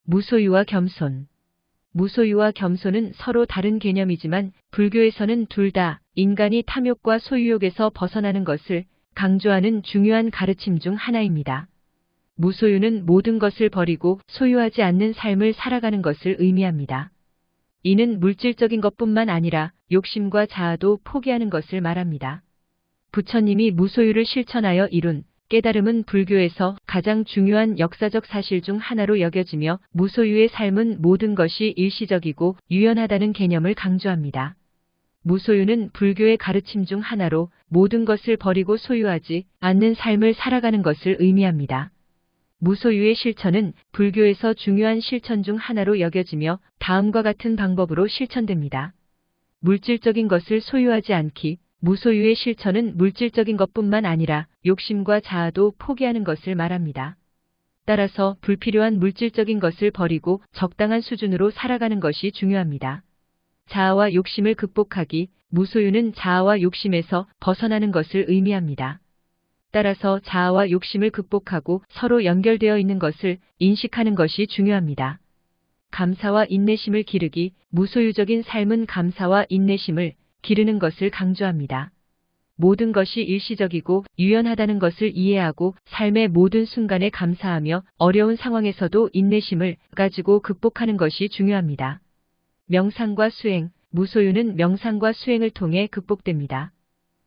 무소유와 겸손. 무소유와 겸손은 서로 다른 개념이지만 불교에서는 둘 다 인간이 탐욕과 소유욕에서 벗어나는 것을 강조하는 중요한 가르침 중 하나입니다. 무소유는 모든 것을 버리고 소유하지 않는 삶을 살아가는 것을 의미합니다. 이는 물질적인 것뿐만 아니라 욕심과 자아도 포기하는 것을 말합니다. 부처님이 무소유를 실천하여 이룬 깨달음은 불교에서 가장 중요한 역사적 사실 중 하나로 여겨지며 무소유의 삶은 모든 것이 일시적이고 유연하다는 개념을 강조합니다. 무소유는 불교의 가르침 중 하나로 모든 것을 버리고 소유하지 않는 삶을 살아가는 것을 의미합니다. 무소유의 실천은 불교에서 중요한 실천 중 하나로 여겨지며 다음과 같은 방법으로 실천됩니다. 물질적인 것을 소유하지 않기. 무소유의 실천은 물질적인 것뿐만 아니라 욕심과 자아도 포기하는 것을 말합니다. 따라서 불필요한 물질적인 것을 버리고 적당한 수준으로 살아가는 것이 중요합니다. 자아와 욕심을 극복하기. 무소유는 자아와 욕심에서 벗어나는 것을 의미합니다. 따라서 자아와 욕심을 극복하고 서로 연결되어 있는 것을 인식하는 것이 중요합니다. 감사와 인내심을 기르기. 무소유적인 삶은 감사와 인내심을 기르는 것을 강조합니다. 모든 것이 일시적이고 유연하다는 것을 이해하고 삶의 모든 순간에 감사하며 어려운 상황에서도 인내심을 가지고 극복하는 것이 중요합니다. 명상과 수행. 무소유는 명상과 수행을 통해 극복됩니다.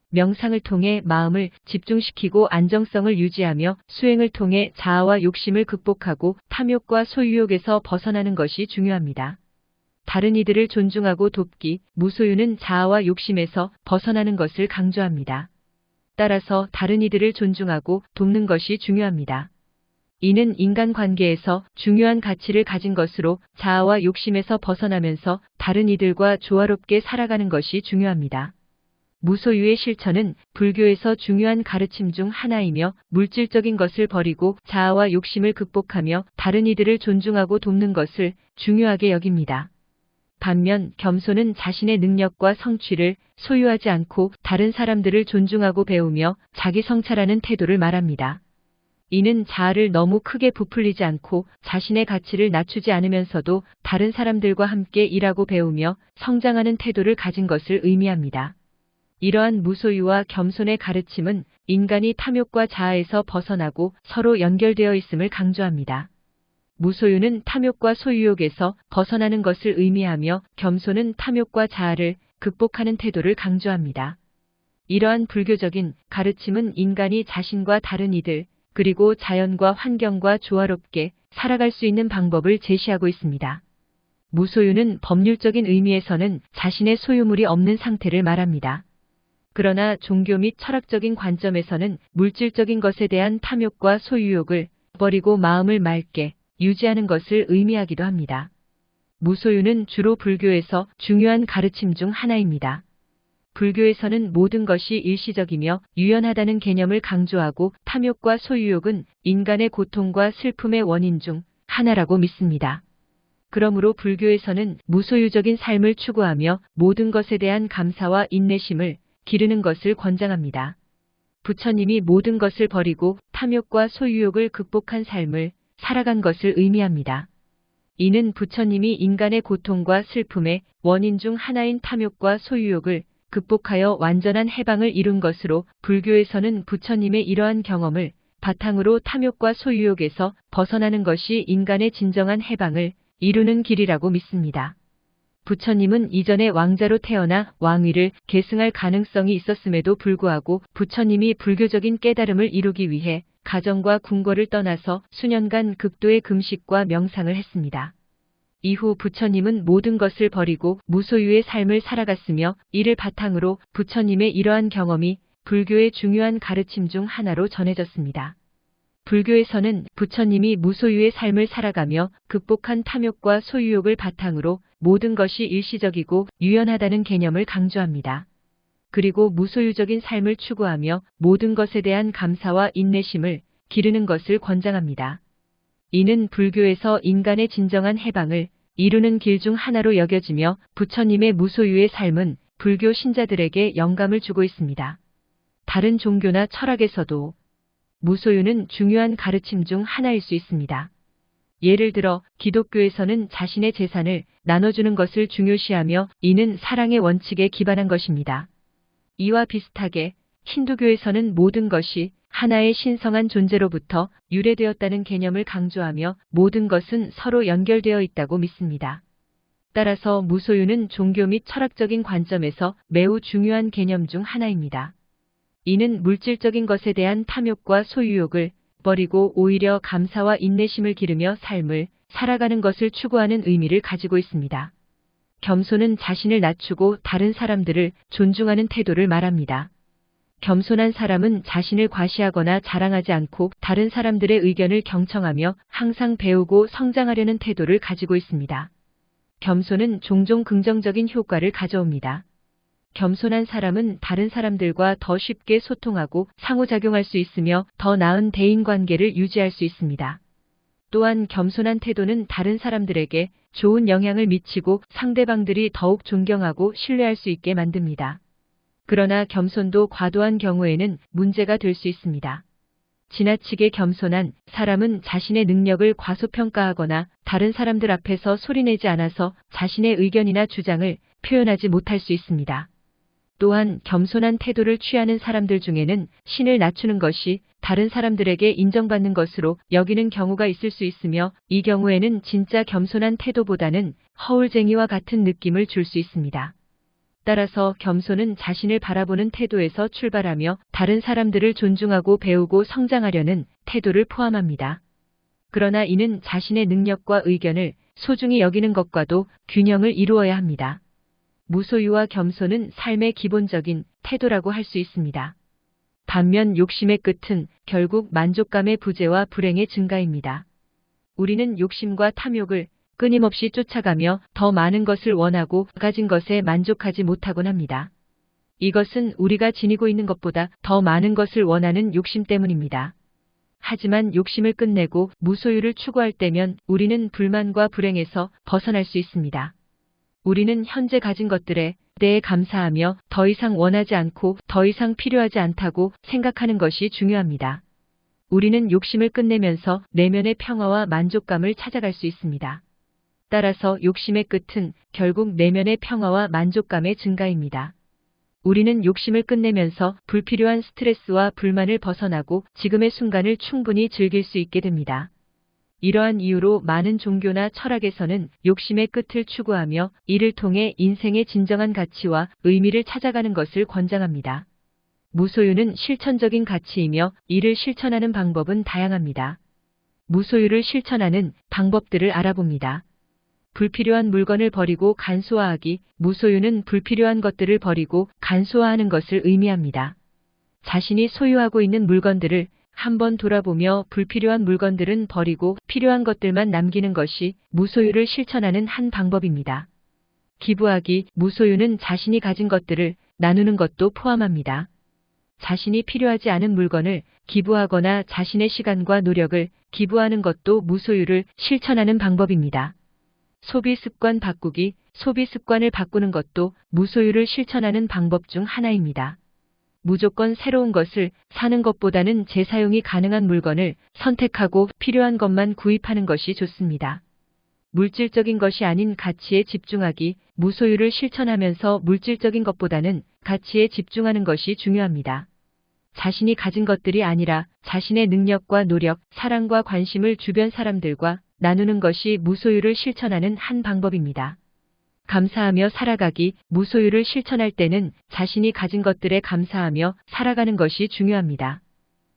명상을 통해 마음을 집중시키고 안정성을 유지하며 수행을 통해 자아와 욕심을 극복하고 탐욕과 소유욕에서 벗어나는 것이 중요합니다. 다른 이들을 존중하고 돕기. 무소유는 자아와 욕심에서 벗어나는 것을 강조합니다. 따라서 다른 이들을 존중하고 돕는 것이 중요합니다. 이는 인간관계에서 중요한 가치를 가진 것으로 자아와 욕심에서 벗어나면서 다른 이들과 조화롭게 살아가는 것이 중요합니다. 무소유의 실천은 불교에서 중요한 가르침 중 하나이며 물질적인 것을 버리고 자아와 욕심을 극복하며 다른 이들을 존중하고 돕는 것을 중요하게 여깁니다. 반면 겸손은 자신의 능력과 성취를 소유하지 않고 다른 사람들을 존중하고 배우며 자기 성찰하는 태도를 말합니다. 이는 자아를 너무 크게 부풀리지 않고 자신의 가치를 낮추지 않으면서도 다른 사람들과 함께 일하고 배우며 성장하는 태도를 가진 것을 의미합니다. 이러한 무소유와 겸손의 가르침은 인간이 탐욕과 자아에서 벗어나고 서로 연결되어 있음을 강조합니다. 무소유는 탐욕과 소유욕에서 벗어나는 것을 의미하며 겸손은 탐욕과 자아를 극복하는 태도를 강조합니다. 이러한 불교적인 가르침은 인간이 자신과 다른 이들, 그리고 자연과 환경과 조화롭게 살아갈 수 있는 방법을 제시하고 있습니다. 무소유는 법률적인 의미에서는 자신의 소유물이 없는 상태를 말합니다. 그러나 종교 및 철학적인 관점에서는 물질적인 것에 대한 탐욕과 소유욕을 버리고 마음을 맑게 유지하는 것을 의미하기도 합니다. 무소유는 주로 불교에서 중요한 가르침 중 하나입니다. 불교에서는 모든 것이 일시적이며 유연하다는 개념을 강조하고 탐욕과 소유욕은 인간의 고통과 슬픔의 원인 중 하나라고 믿습니다. 그러므로 불교에서는 무소유적인 삶을 추구하며 모든 것에 대한 감사와 인내심을 기르는 것을 권장합니다. 부처님이 모든 것을 버리고 탐욕과 소유욕을 극복한 삶을 살아간 것을 의미합니다. 이는 부처님이 인간의 고통과 슬픔의 원인 중 하나인 탐욕과 소유욕을 극복하여 완전한 해방을 이룬 것으로 불교에서는 부처님의 이러한 경험을 바탕으로 탐욕과 소유욕에서 벗어나는 것이 인간의 진정한 해방을 이루는 길이라고 믿습니다. 부처님은 이전에 왕자로 태어나 왕위를 계승할 가능성이 있었음에도 불구하고 부처님이 불교적인 깨달음을 이루기 위해 가정과 궁궐을 떠나서 수년간 극도의 금식과 명상을 했습니다. 이후 부처님은 모든 것을 버리고 무소유의 삶을 살아갔으며 이를 바탕으로 부처님의 이러한 경험이 불교의 중요한 가르침 중 하나로 전해졌습니다. 불교에서는 부처님이 무소유의 삶을 살아가며 극복한 탐욕과 소유욕을 바탕으로 모든 것이 일시적이고 유연하다는 개념을 강조합니다. 그리고 무소유적인 삶을 추구하며 모든 것에 대한 감사와 인내심을 기르는 것을 권장합니다. 이는 불교에서 인간의 진정한 해방을 이루는 길 중 하나로 여겨지며 부처님의 무소유의 삶은 불교 신자들에게 영감을 주고 있습니다. 다른 종교나 철학에서도 무소유는 중요한 가르침 중 하나일 수 있습니다. 예를 들어 기독교에서는 자신의 재산을 나눠주는 것을 중요시하며 이는 사랑의 원칙에 기반한 것입니다. 이와 비슷하게 힌두교에서는 모든 것이 하나의 신성한 존재로부터 유래되었다는 개념을 강조하며 모든 것은 서로 연결되어 있다고 믿습니다. 따라서 무소유는 종교 및 철학적인 관점에서 매우 중요한 개념 중 하나입니다. 이는 물질적인 것에 대한 탐욕과 소유욕을 버리고 오히려 감사와 인내심을 기르며 삶을 살아가는 것을 추구하는 의미를 가지고 있습니다. 겸손은 자신을 낮추고 다른 사람들을 존중하는 태도를 말합니다. 겸손한 사람은 자신을 과시하거나 자랑하지 않고 다른 사람들의 의견을 경청하며 항상 배우고 성장하려는 태도를 가지고 있습니다. 겸손은 종종 긍정적인 효과를 가져옵니다. 겸손한 사람은 다른 사람들과 더 쉽게 소통하고 상호작용할 수 있으며 더 나은 대인관계를 유지할 수 있습니다. 또한 겸손한 태도는 다른 사람들에게 좋은 영향을 미치고 상대방들이 더욱 존경하고 신뢰할 수 있게 만듭니다. 그러나 겸손도 과도한 경우에는 문제가 될 수 있습니다. 지나치게 겸손한 사람은 자신의 능력을 과소평가하거나 다른 사람들 앞에서 소리내지 않아서 자신의 의견이나 주장을 표현하지 못할 수 있습니다. 또한 겸손한 태도를 취하는 사람들 중에는 신을 낮추는 것이 다른 사람들에게 인정받는 것으로 여기는 경우가 있을 수 있으며 이 경우에는 진짜 겸손한 태도보다는 허울쟁이와 같은 느낌을 줄 수 있습니다. 따라서 겸손은 자신을 바라보는 태도에서 출발하며 다른 사람들을 존중하고 배우고 성장하려는 태도를 포함합니다. 그러나 이는 자신의 능력과 의견을 소중히 여기는 것과도 균형을 이루어야 합니다. 무소유와 겸손은 삶의 기본적인 태도라고 할 수 있습니다. 반면 욕심의 끝은 결국 만족감의 부재와 불행의 증가입니다. 우리는 욕심과 탐욕을 끊임없이 쫓아가며 더 많은 것을 원하고 가진 것에 만족하지 못하곤 합니다. 이것은 우리가 지니고 있는 것보다 더 많은 것을 원하는 욕심 때문입니다. 하지만 욕심을 끝내고 무소유를 추구할 때면 우리는 불만과 불행에서 벗어날 수 있습니다. 우리는 현재 가진 것들에 대해 감사하며 더 이상 원하지 않고 더 이상 필요하지 않다고 생각하는 것이 중요합니다. 우리는 욕심을 끝내면서 내면의 평화와 만족감을 찾아갈 수 있습니다. 따라서 욕심의 끝은 결국 내면의 평화와 만족감의 증가입니다. 우리는 욕심을 끝내면서 불필요한 스트레스와 불만을 벗어나고 지금의 순간을 충분히 즐길 수 있게 됩니다. 이러한 이유로 많은 종교나 철학에서는 욕심의 끝을 추구하며 이를 통해 인생의 진정한 가치와 의미를 찾아가는 것을 권장합니다. 무소유는 실천적인 가치이며 이를 실천하는 방법은 다양합니다. 무소유를 실천하는 방법들을 알아봅니다. 불필요한 물건을 버리고 간소화하기. 무소유는 불필요한 것들을 버리고 간소화하는 것을 의미합니다. 자신이 소유하고 있는 물건들을 한번 돌아보며 불필요한 물건들은 버리고 필요한 것들만 남기는 것이 무소유를 실천하는 한 방법입니다. 기부하기. 무소유는 자신이 가진 것들을 나누는 것도 포함합니다. 자신이 필요하지 않은 물건을 기부하거나 자신의 시간과 노력을 기부하는 것도 무소유를 실천하는 방법입니다. 소비 습관 바꾸기. 소비 습관을 바꾸는 것도 무소유를 실천하는 방법 중 하나입니다. 무조건 새로운 것을 사는 것보다는 재사용이 가능한 물건을 선택하고 필요한 것만 구입하는 것이 좋습니다. 물질적인 것이 아닌 가치에 집중하기. 무소유를 실천하면서 물질적인 것보다는 가치에 집중하는 것이 중요합니다. 자신이 가진 것들이 아니라 자신의 능력과 노력, 사랑과 관심을 주변 사람들과 나누는 것이 무소유를 실천하는 한 방법입니다. 감사하며 살아가기. 무소유를 실천할 때는 자신이 가진 것들에 감사하며 살아가는 것이 중요합니다.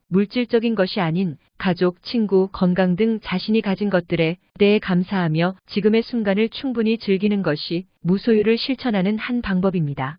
물질적인 것이 아닌 가족, 친구, 건강 등 자신이 가진 것들에 대해 감사하며 지금의 순간을 충분히 즐기는 것이 무소유를 실천하는 한 방법입니다.